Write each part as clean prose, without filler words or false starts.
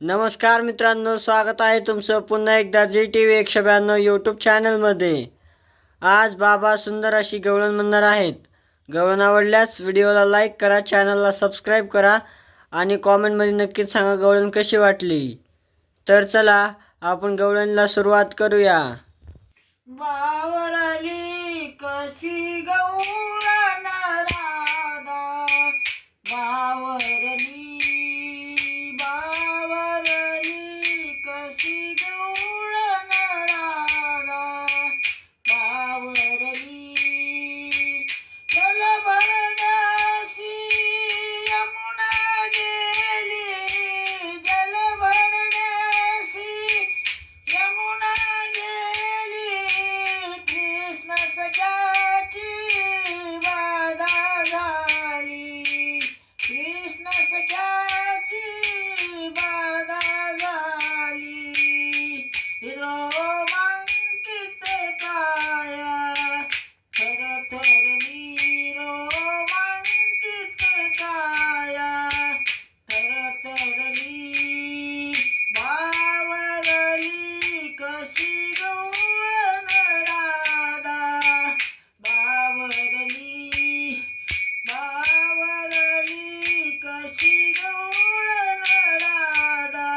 नमस्कार मित्रांनो, स्वागत आहे तुमचं पुन्हा एकदा जी टी व्ही 192 यूट्यूब चॅनलमध्ये. आज बाबा सुंदर अशी गवळण म्हणणार आहेत. गवळण आवडल्यास व्हिडिओला लाईक करा, चॅनलला सबस्क्राईब करा आणि कॉमेंटमध्ये नक्कीच सांगा गवळण कशी वाटली. तर चला आपण गवळणला सुरुवात करूया. बावरली कशी गवळण राधा, बावरली कशी गवळण राधा, बावरली जल भरण्याशी यमुना गेली, जल भरण्याशी यमुना गेली, कृष्ण सख्याची बाधा झाली, कृष्ण सख्याची बाधा झाली. रोमांकित काया थरथरली, रोमांकित काया थरथरली, बावरली कशी गवळण राधा, बावरली कशी गवळण राधा,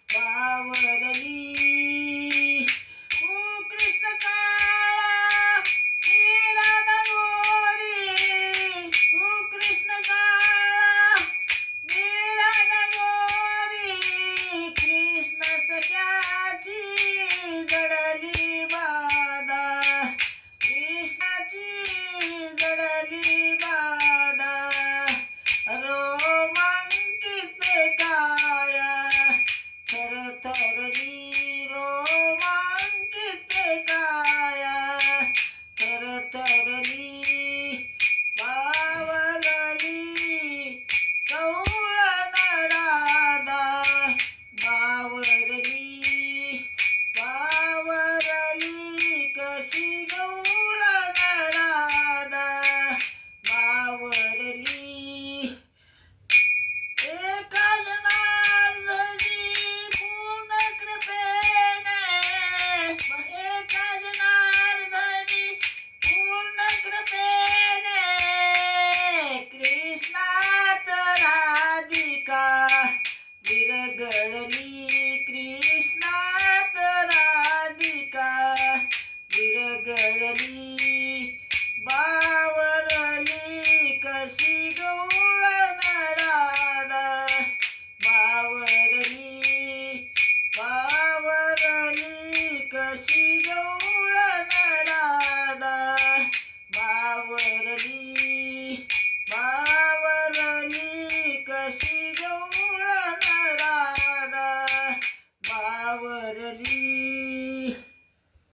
बावरली. तू कृष्ण काळा मी राधा गोरी, तू कृष्ण काळा मी राधा गोरी, कृष्ण सख्याची जडली बाधा, कृष्णाची जडली बाधा. रोमांकित काया थरथरली, रोमांकित काया थरथरली, बावरली गवळण राधा, बावरली कशी गवळण राधा, बावरली. एका जनार्दनी पूर्ण कृपेने, एका जनार्दनी पूर्ण कृपेने, कृष्णात राधिका विरघळली, कृष्णात राधिका विरघळली, बावरली कशी गवळण राधा, बावरली कशी गवळण